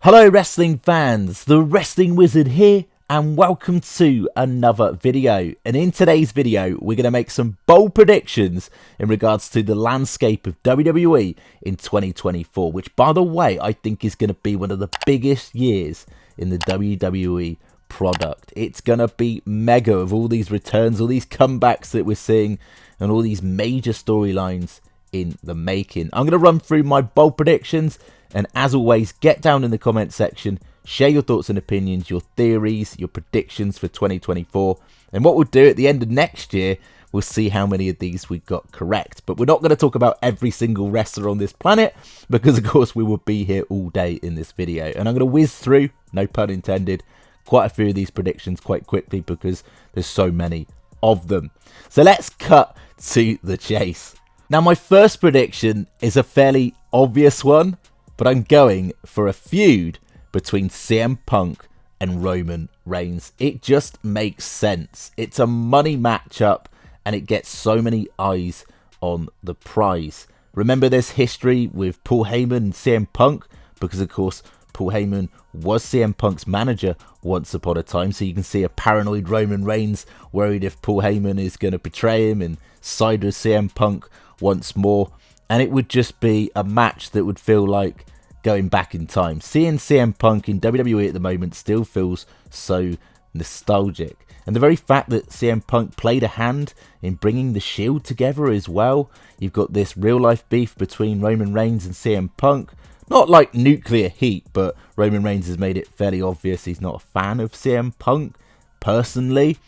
Hello wrestling fans, the Wrestling Wizard here and welcome to another video. And in today's video we're going to make some bold predictions in regards to the landscape of WWE in 2024, which by the way I think is going to be one of the biggest years in the WWE product. It's going to be mega with all these returns, all these comebacks that we're seeing and all these major storylines in the making. I'm going to run through my bold predictions. And as always, get down in the comment section, share your thoughts and opinions, your theories, your predictions for 2024. And what we'll do at the end of next year, we'll see how many of these we got correct. But we're not going to talk about every single wrestler on this planet, because of course we will be here all day in this video. And I'm going to whiz through, no pun intended, quite a few of these predictions quite quickly because there's so many of them. So let's cut to the chase. Now my first prediction is a fairly obvious one, but I'm going for a feud between CM Punk and Roman Reigns. It just makes sense. It's a money matchup and it gets so many eyes on the prize. Remember there's history with Paul Heyman and CM Punk because of course Paul Heyman was CM Punk's manager once upon a time. So you can see a paranoid Roman Reigns worried if Paul Heyman is going to betray him and side with CM Punk once more. And it would just be a match that would feel like going back in time. Seeing CM Punk in WWE at the moment still feels so nostalgic. And the very fact that CM Punk played a hand in bringing the Shield together as well. You've got this real life beef between Roman Reigns and CM Punk. Not like nuclear heat, but Roman Reigns has made it fairly obvious he's not a fan of CM Punk. Personally,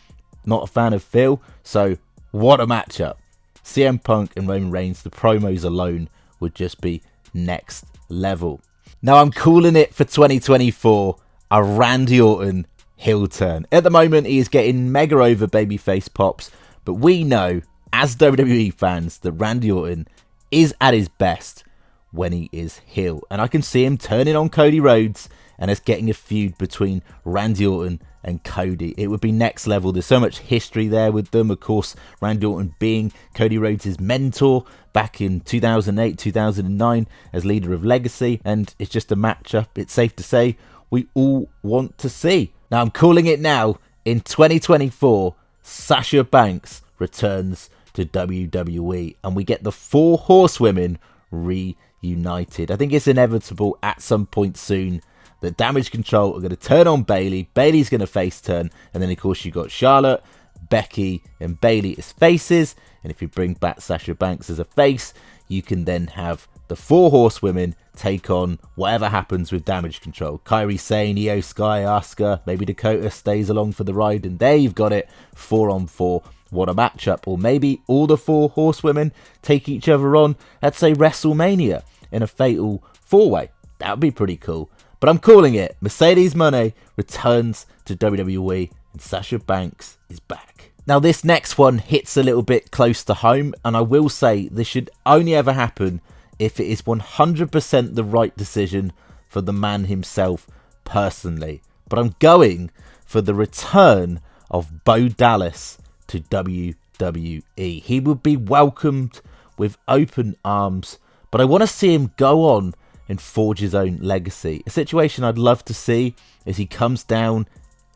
not a fan of Phil. So what a matchup. CM Punk and Roman Reigns, the promos alone would just be next level. Now I'm calling it for 2024, a Randy Orton heel turn. At the moment he is getting mega over babyface pops, but we know as WWE fans that Randy Orton is at his best when he is heel. And I can see him turning on Cody Rhodes and us getting a feud between Randy Orton and Cody. It would be next level. There's so much history there with them. Of course, Randy Orton being Cody Rhodes' mentor back in 2008, 2009 as leader of Legacy. And it's just a matchup, it's safe to say, we all want to see. Now, I'm calling it now. In 2024, Sasha Banks returns to WWE. And we get the four horsewomen reunited. I think it's inevitable at some point soon that Damage Control are going to turn on Bayley. Bayley's going to face turn. And then, of course, you've got Charlotte, Becky, and Bayley as faces. And if you bring back Sasha Banks as a face, you can then have the four horsewomen take on whatever happens with Damage Control. Kairi Sane, Io Sky, Asuka, maybe Dakota stays along for the ride. And there you've got it, 4-on-4. What a matchup. Or maybe all the four horsewomen take each other on at, say, WrestleMania in a fatal four-way. That would be pretty cool. But I'm calling it. Mercedes Moné returns to WWE and Sasha Banks is back. Now this next one hits a little bit close to home, and I will say this should only ever happen if it is 100% the right decision for the man himself personally. But I'm going for the return of Bo Dallas to WWE. He would be welcomed with open arms, but I want to see him go on and forge his own legacy. A situation I'd love to see as he comes down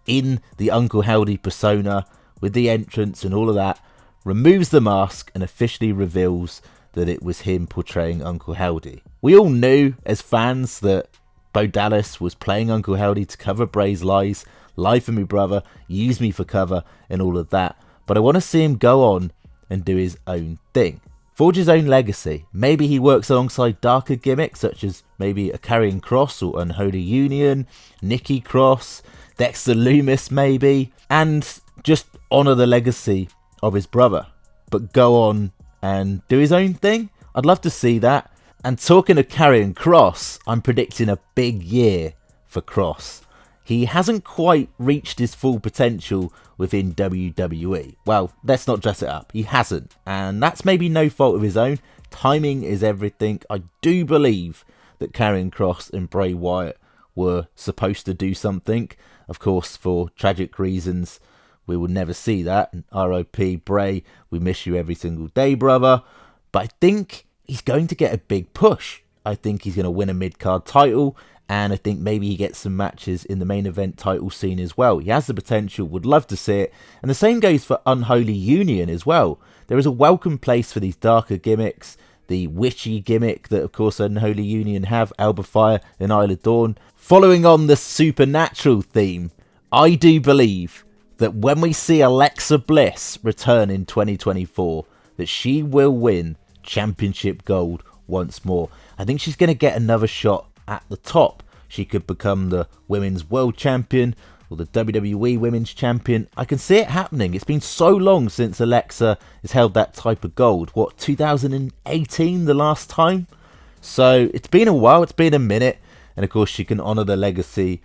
in the Uncle Howdy persona with the entrance and all of that, removes the mask and officially reveals that it was him portraying Uncle Howdy. We all knew as fans that Bo Dallas was playing Uncle Howdy to cover Bray's lies, lie for me brother, use me for cover and all of that. But I want to see him go on and do his own thing. Forge his own legacy. Maybe he works alongside darker gimmicks such as maybe a Karrion Kross or Unholy Union, Nikki Cross, Dexter Lumis maybe, and just honour the legacy of his brother, but go on and do his own thing. I'd love to see that. And talking of Karrion Kross, I'm predicting a big year for Kross. He hasn't quite reached his full potential within WWE. Well, let's not dress it up. He hasn't. And that's maybe no fault of his own. Timing is everything. I do believe that Karrion Kross and Bray Wyatt were supposed to do something. Of course, for tragic reasons, we will never see that. And RIP Bray, we miss you every single day, brother. But I think he's going to get a big push. I think he's going to win a mid-card title. and I think maybe he gets some matches in the main event title scene as well. He has the potential, would love to see it. And the same goes for Unholy Union as well. There is a welcome place for these darker gimmicks. The witchy gimmick that, of course, Unholy Union have, Alba Fire and Isla Dawn. Following on the supernatural theme, I do believe that when we see Alexa Bliss return in 2024, that she will win championship gold once more. I think she's going to get another shot at the top. She could become the women's world champion or the WWE women's champion. I can see it happening. It's been so long since Alexa has held that type of gold. What, 2018 the last time? So it's been a while, it's been a minute. And of course she can honour the legacy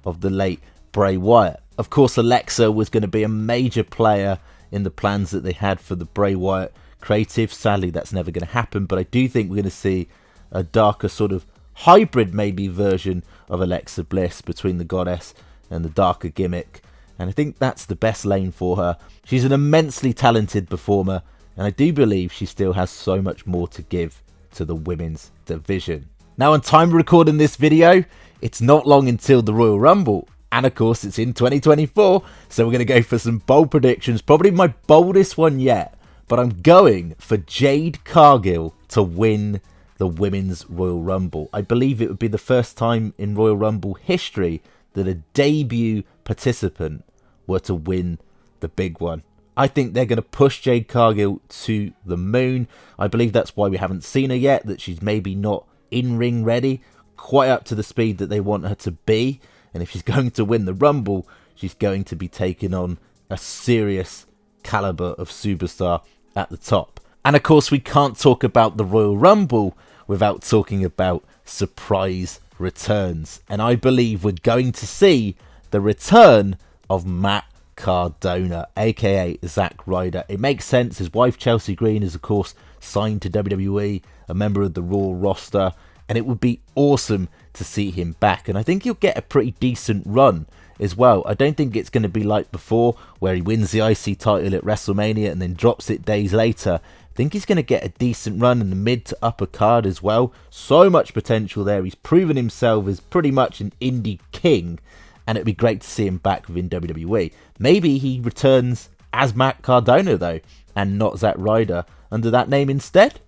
of the late Bray Wyatt. Of course Alexa was going to be a major player in the plans that they had for the Bray Wyatt creative. Sadly that's never going to happen, but I do think we're going to see a darker sort of hybrid maybe version of Alexa Bliss between the goddess and the darker gimmick, and I think that's the best lane for her. She's an immensely talented performer, and I do believe she still has so much more to give to the women's division. Now, on time recording this video, it's not long until the Royal Rumble, and of course it's in 2024, so we're going to go for some bold predictions, probably my boldest one yet, but I'm going for Jade Cargill to win the Women's Royal Rumble. I believe it would be the first time in Royal Rumble history that a debut participant were to win the big one. I think they're going to push Jade Cargill to the moon. I believe that's why we haven't seen her yet, that she's maybe not in-ring ready, quite up to the speed that they want her to be. And if she's going to win the Rumble, she's going to be taking on a serious caliber of superstar at the top. And of course, we can't talk about the Royal Rumble without talking about surprise returns. And I believe we're going to see the return of Matt Cardona, aka Zack Ryder. It makes sense. His wife Chelsea Green is of course signed to WWE, a member of the Raw roster, and it would be awesome to see him back. And I think he'll get a pretty decent run as well. I don't think it's going to be like before, where he wins the IC title at WrestleMania and then drops it days later. I think he's going to get a decent run in the mid to upper card as well. So much potential there. He's proven himself as pretty much an indie king, and it'd be great to see him back within WWE. Maybe he returns as Matt Cardona though, and not Zack Ryder under that name instead.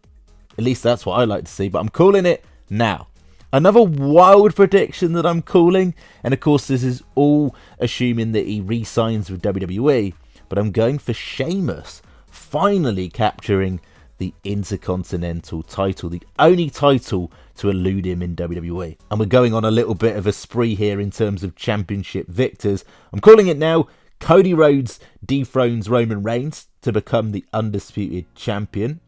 At least that's what I like to see, but I'm calling it now. Another wild prediction that I'm calling, and of course this is all assuming that he re-signs with WWE, but I'm going for Sheamus finally capturing the Intercontinental title, the only title to elude him in WWE. And we're going on a little bit of a spree here in terms of championship victors. I'm calling it now. Cody Rhodes dethrones Roman Reigns to become the undisputed champion.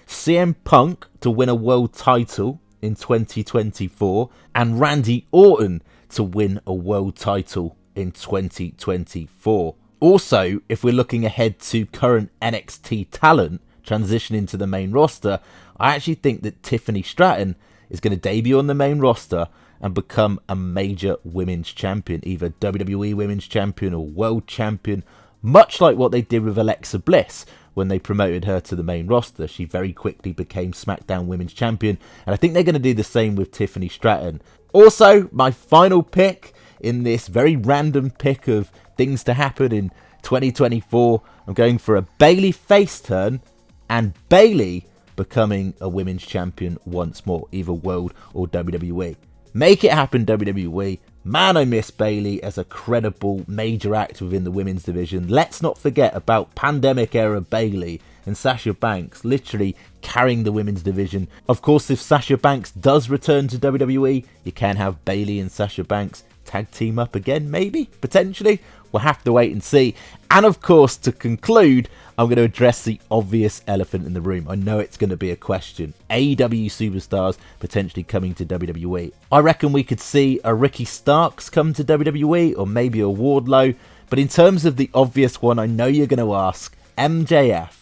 CM Punk to win a world title in 2024, and Randy Orton to win a world title in 2024. Also, if we're looking ahead to current NXT talent transitioning to the main roster, I actually think that Tiffany Stratton is going to debut on the main roster and become a major women's champion, either WWE women's champion or world champion, much like what they did with Alexa Bliss when they promoted her to the main roster. She very quickly became SmackDown women's champion, and I think they're going to do the same with Tiffany Stratton. Also, my final pick in this very random pick of things to happen in 2024, I'm going for a Bayley face turn and Bayley becoming a women's champion once more, either world or WWE. Make it happen, WWE. Man, I miss Bayley as a credible major act within the women's division. Let's not forget about pandemic era Bayley and Sasha Banks literally carrying the women's division. Of course, if Sasha Banks does return to WWE, you can have Bayley and Sasha Banks tag team up again, maybe, potentially. We'll have to wait and see. And of course, to conclude, I'm going to address the obvious elephant in the room. I know it's going to be a question. AEW superstars potentially coming to WWE. I reckon we could see a Ricky Starks come to WWE, or maybe a Wardlow. But in terms of the obvious one, I know you're going to ask, MJF,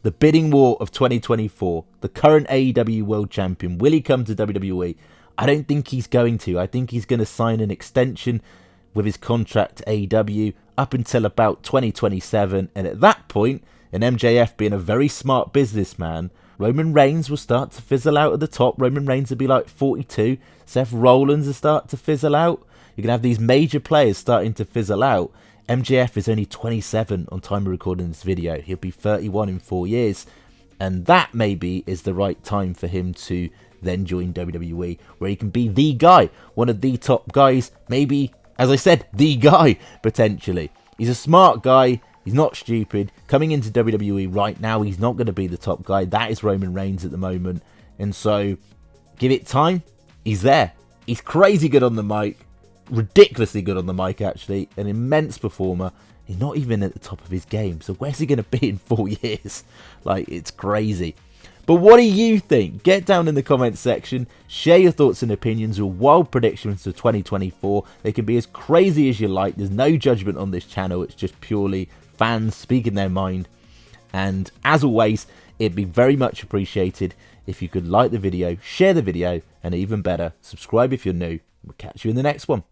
the bidding war of 2024, the current AEW world champion, will he come to WWE? I don't think he's going to. I think he's going to sign an extension with his contract to AEW up until about 2027. And at that point, and MJF being a very smart businessman, Roman Reigns will start to fizzle out at the top. Roman Reigns will be like 42. Seth Rollins will start to fizzle out. You're going to have these major players starting to fizzle out. MJF is only 27 on time of recording this video. He'll be 31 in 4 years. And that maybe is the right time for him to then join WWE, where he can be the guy, one of the top guys, maybe, as I said, the guy, potentially. He's a smart guy. He's not stupid. Coming into WWE right now, he's not going to be the top guy. That is Roman Reigns at the moment. And so, give it time. He's there. He's crazy good on the mic. Ridiculously good on the mic, actually. An immense performer. He's not even at the top of his game. So where's he going to be in 4 years? Like, it's crazy. But what do you think? Get down in the comments section. Share your thoughts and opinions, your wild predictions for 2024. They can be as crazy as you like. There's no judgment on this channel. It's just purely fans speaking their mind. And as always, it'd be very much appreciated if you could like the video, share the video, and even better, subscribe if you're new. We'll catch you in the next one.